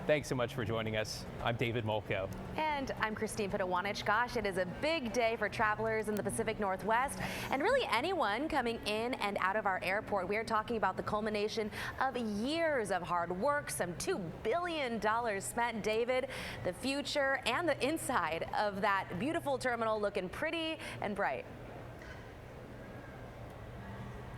Thanks so much for joining us. I'm David Molko. And I'm Christine Pitawanich. Gosh, it is a big day for travelers in the Pacific Northwest and really anyone coming in and out of our airport. We are talking about the culmination of years of hard work, some $2 billion spent, David, the future and the inside of that beautiful terminal looking pretty and bright.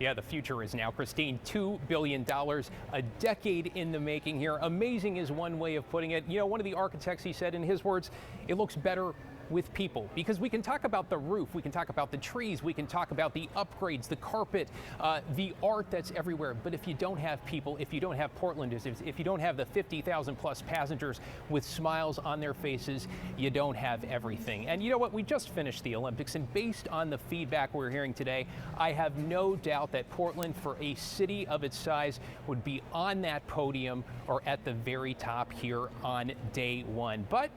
Yeah, the future is now, Christine. $2 billion, a decade in the making here. Amazing is one way of putting it. You know, one of the architects, he said in his words, it looks better with people, because we can talk about the roof, we can talk about the trees, we can talk about the upgrades, the carpet, the art that's everywhere. But if you don't have people, if you don't have Portlanders, if you don't have the 50,000 plus passengers with smiles on their faces, you don't have everything. And you know what? We just finished the Olympics, and based on the feedback we're hearing today, I have no doubt that Portland, for a city of its size, would be on that podium or at the very top here on day one. But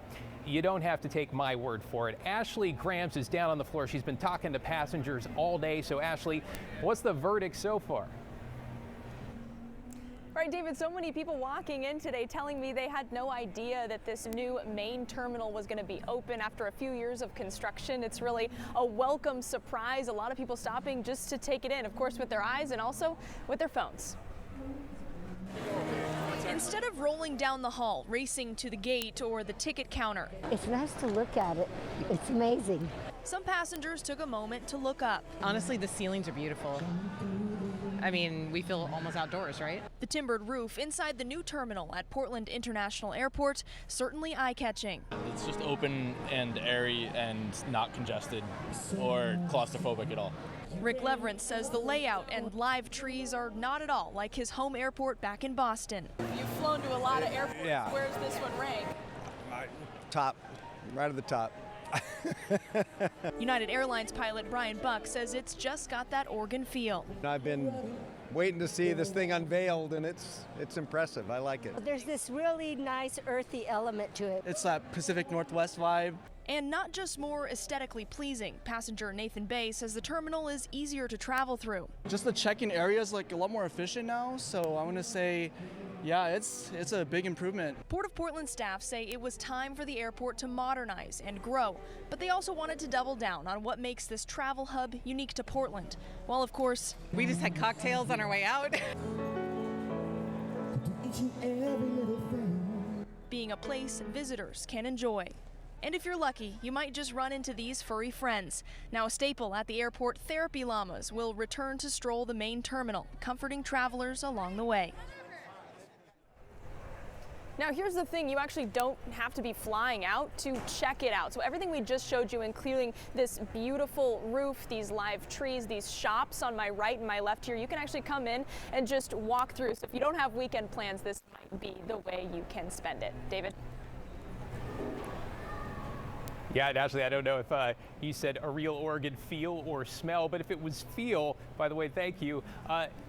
you don't have to take my word for it. Ashley Grams is down on the floor. She's been talking to passengers all day. So Ashley, what's the verdict so far? Right, David, so many people walking in today telling me they had no idea that this new main terminal was going to be open after a few years of construction. It's really a welcome surprise. A lot of people stopping just to take it in, of course, with their eyes and also with their phones. Instead of rolling down the hall, racing to the gate or the ticket counter, it's nice to look at it. It's amazing. Some passengers took a moment to look up. Honestly, the ceilings are beautiful. I mean, we feel almost outdoors, right? The timbered roof inside the new terminal at Portland International Airport, certainly eye-catching. It's just open and airy and not congested or claustrophobic at all. Rick Leverance says the layout and live trees are not at all like his home airport back in Boston. You've flown to a lot of airports. Yeah. Where's this one rank? Top, right at the top. United Airlines pilot Brian Buck says it's just got that Oregon feel. I've been waiting to see this thing unveiled, and it's impressive. I like it. There's this really nice earthy element to it. It's that Pacific Northwest vibe. And not just more aesthetically pleasing. Passenger Nathan Bay says the terminal is easier to travel through. Just the check-in area is like a lot more efficient now, so I'm gonna say, yeah, it's a big improvement. Port of Portland staff say it was time for the airport to modernize and grow, but they also wanted to double down on what makes this travel hub unique to Portland. While of course, We just had cocktails on our way out. being a place visitors can enjoy. And if you're lucky, you might just run into these furry friends. Now a staple at the airport, therapy llamas will return to stroll the main terminal, comforting travelers along the way. Now here's the thing, you actually don't have to be flying out to check it out. So everything we just showed you, including this beautiful roof, these live trees, these shops on my right and my left here, you can actually come in and just walk through. So if you don't have weekend plans, this might be the way you can spend it. David? Yeah, and Ashley, I don't know if you said a real Oregon feel or smell, but if it was feel, by the way, thank you.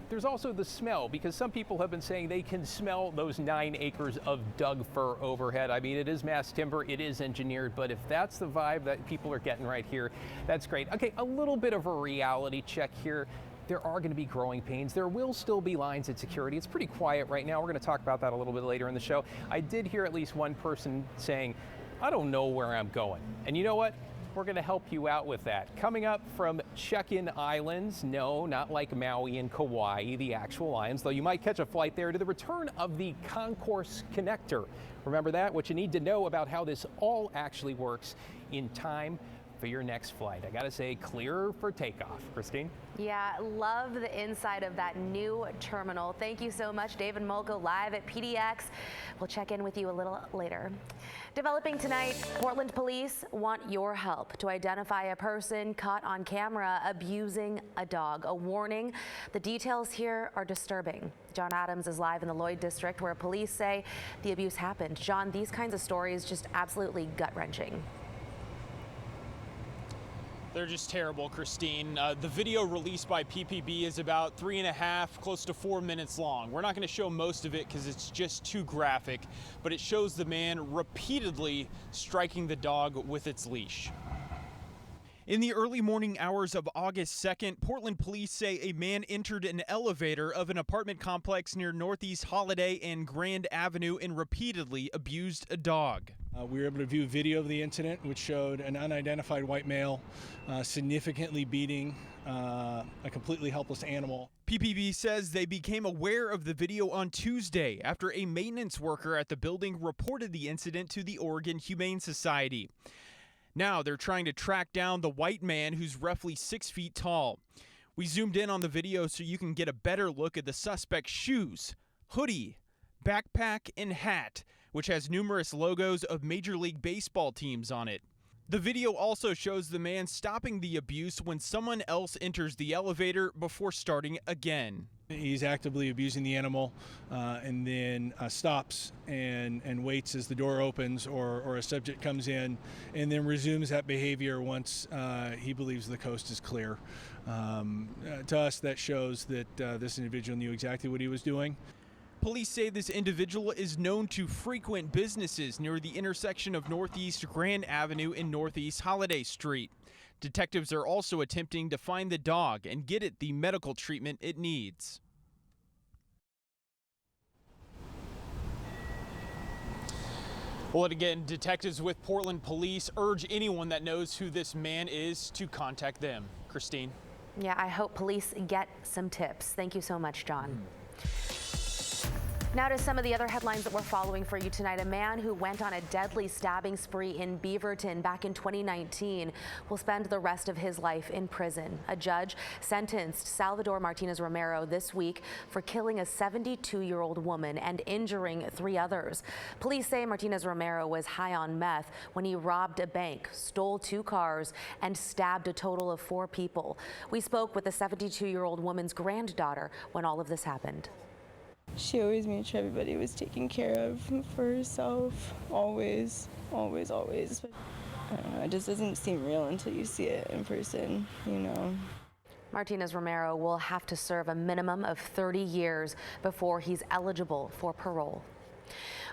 There's also the smell, because some people have been saying they can smell those 9 acres of Doug fir overhead. I mean, it is mass timber, it is engineered, but if that's the vibe that people are getting right here, that's great. Okay, a little bit of a reality check here. There are going to be growing pains. There will still be lines at security. It's pretty quiet right now. We're going to talk about that a little bit later in the show. I did hear at least one person saying, I don't know where I'm going. And you know what? We're going to help you out with that. Coming up from Check-in Islands, no, not like Maui and Kauai, the actual islands, though you might catch a flight there, to the return of the Concourse Connector. Remember that? What you need to know about how this all actually works in time for your next flight. I gotta say, clear for takeoff. Christine? Yeah, love the inside of that new terminal. Thank you so much, David Molko, live at PDX. We'll check in with you a little later. Developing tonight, Portland police want your help to identify a person caught on camera abusing a dog. A warning, the details here are disturbing. John Adams is live in the Lloyd district where police say the abuse happened. John, these kinds of stories just absolutely gut-wrenching. They're just terrible, Christine. The video released by PPB is about 3.5, close to 4 minutes long. We're not going to show most of it because it's just too graphic, but it shows the man repeatedly striking the dog with its leash. In the early morning hours of August 2nd, Portland police say a man entered an elevator of an apartment complex near Northeast Holiday and Grand Avenue and repeatedly abused a dog. We were able to view video of the incident, which showed an unidentified white male significantly beating a completely helpless animal. PPB says they became aware of the video on Tuesday after a maintenance worker at the building reported the incident to the Oregon Humane Society. Now they're trying to track down the white man who's roughly 6 feet tall. We zoomed in on the video so you can get a better look at the suspect's shoes, hoodie, backpack, and hat, which has numerous logos of Major League Baseball teams on it. The video also shows the man stopping the abuse when someone else enters the elevator before starting again. He's actively abusing the animal and then stops and waits as the door opens or a subject comes in, and then resumes that behavior once he believes the coast is clear. To us, that shows that this individual knew exactly what he was doing. Police say this individual is known to frequent businesses near the intersection of Northeast Grand Avenue and Northeast Holiday Street. Detectives are also attempting to find the dog and get it the medical treatment it needs. Well, and again, detectives with Portland Police urge anyone that knows who this man is to contact them. Christine. Yeah, I hope police get some tips. Thank you so much, John. Now to some of the other headlines that we're following for you tonight. A man who went on a deadly stabbing spree in Beaverton back in 2019 will spend the rest of his life in prison. A judge sentenced Salvador Martinez Romero this week for killing a 72-year-old woman and injuring 3 others. Police say Martinez Romero was high on meth when he robbed a bank, stole 2 cars, and stabbed a total of 4 people. We spoke with the 72-year-old woman's granddaughter when all of this happened. She always made sure everybody was taken care of for herself, always, always, always. But I don't know, it just doesn't seem real until you see it in person, you know. Martinez Romero will have to serve a minimum of 30 years before he's eligible for parole.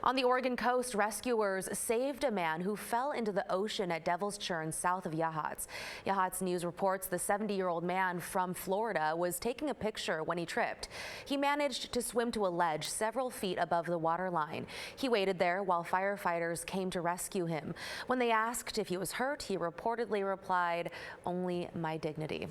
On the Oregon coast, rescuers saved a man who fell into the ocean at Devil's Churn south of Yachats. Yachats News reports the 70-year-old man from Florida was taking a picture when he tripped. He managed to swim to a ledge several feet above the waterline. He waited there while firefighters came to rescue him. When they asked if he was hurt, he reportedly replied, "Only my dignity."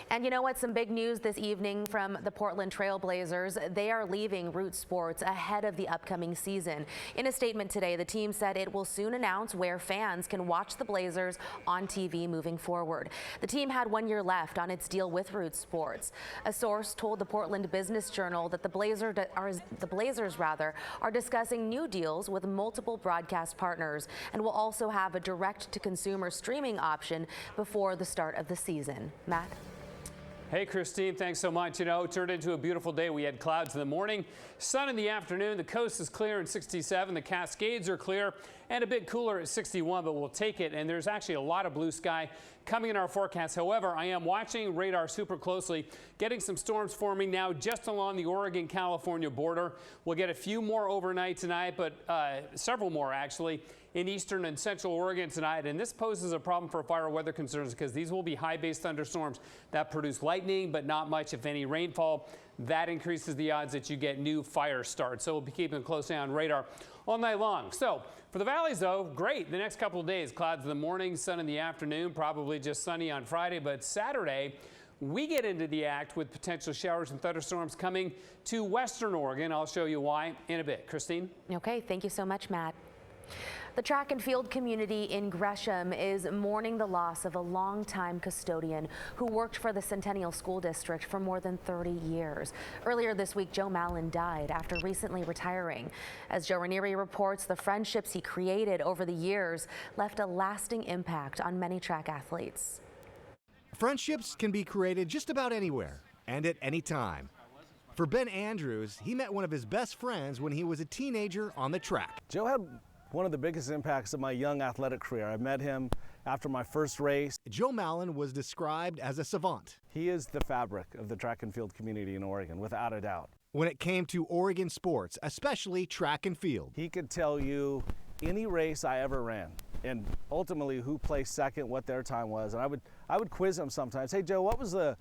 And you know what? Some big news this evening from the Portland Trail Blazers. They are leaving Root Sports ahead of the upcoming season. In a statement today, the team said it will soon announce where fans can watch the Blazers on TV moving forward. The team had 1 year left on its deal with Root Sports. A source told the Portland Business Journal that the Blazers are discussing new deals with multiple broadcast partners and will also have a direct-to-consumer streaming option before the start of the season. Matt? Hey, Christine, thanks so much. You know, it turned into a beautiful day. We had clouds in the morning, sun in the afternoon. The coast is clear at 67. The Cascades are clear and a bit cooler at 61, but we'll take it. And there's actually a lot of blue sky coming in our forecast. However, I am watching radar super closely, getting some storms forming now just along the Oregon-California border. We'll get a few more overnight tonight, but several more actually in eastern and central Oregon tonight. And this poses a problem for fire weather concerns because these will be high-based thunderstorms that produce lightning, but not much, if any, rainfall. That increases the odds that you get new fire starts. So we'll be keeping a close eye on radar all night long. So for the valleys, though, great. The next couple of days, clouds in the morning, sun in the afternoon, probably just sunny on Friday. But Saturday, we get into the act with potential showers and thunderstorms coming to western Oregon. I'll show you why in a bit. Christine? Okay, thank you so much, Matt. The track and field community in Gresham is mourning the loss of a longtime custodian who worked for the Centennial School District for more than 30 years. Earlier this week, Joe Mallon died after recently retiring. As Joe Ranieri reports, the friendships he created over the years left a lasting impact on many track athletes. Friendships can be created just about anywhere and at any time. For Ben Andrews, he met one of his best friends when he was a teenager on the track. Joe had one of the biggest impacts of my young athletic career. I met him after my first race. Joe Mallon was described as a savant. He is the fabric of the track and field community in Oregon, without a doubt. When it came to Oregon sports, especially track and field, he could tell you any race I ever ran, and ultimately who placed second, what their time was. And I would quiz him sometimes. Hey Joe, what was the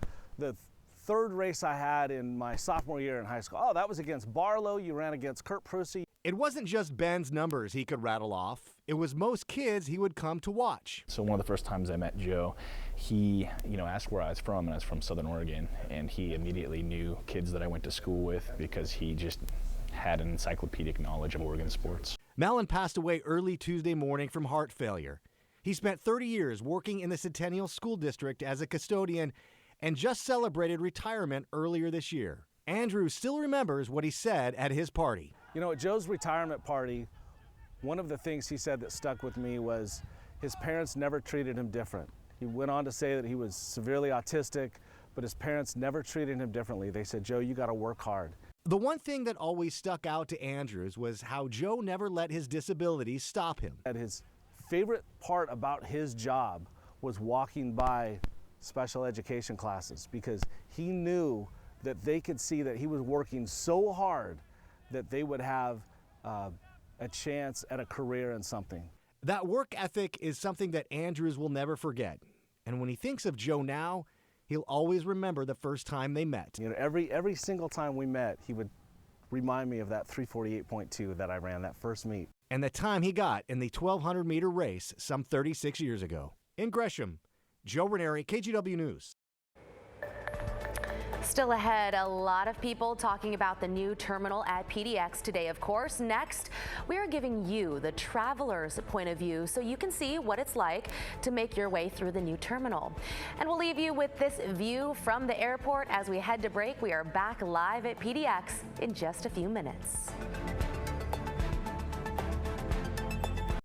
third race I had in my sophomore year in high school? Oh, that was against Barlow. You ran against Kurt Prusy. It wasn't just Ben's numbers he could rattle off. It was most kids he would come to watch. So one of the first times I met Joe, he asked where I was from, and I was from Southern Oregon, and he immediately knew kids that I went to school with because he just had an encyclopedic knowledge of Oregon sports. Malin passed away early Tuesday morning from heart failure. He spent 30 years working in the Centennial School District as a custodian and just celebrated retirement earlier this year. Andrew still remembers what he said at his party. You know, at Joe's retirement party, one of the things he said that stuck with me was his parents never treated him different. He went on to say that he was severely autistic, but his parents never treated him differently. They said, Joe, you got to work hard. The one thing that always stuck out to Andrews was how Joe never let his disability stop him. And his favorite part about his job was walking by special education classes, because he knew that they could see that he was working so hard that they would have a chance at a career in something. That work ethic is something that Andrews will never forget. And when he thinks of Joe now, he'll always remember the first time they met. You know, every single time we met, he would remind me of that 3:48.2 that I ran that first meet. And the time he got in the 1,200 meter race some 36 years ago. In Gresham, Joe Ranieri, KGW News. Still ahead, a lot of people talking about the new terminal at PDX today, of course. Next, we are giving you the traveler's point of view so you can see what it's like to make your way through the new terminal. And we'll leave you with this view from the airport as we head to break. We are back live at PDX in just a few minutes.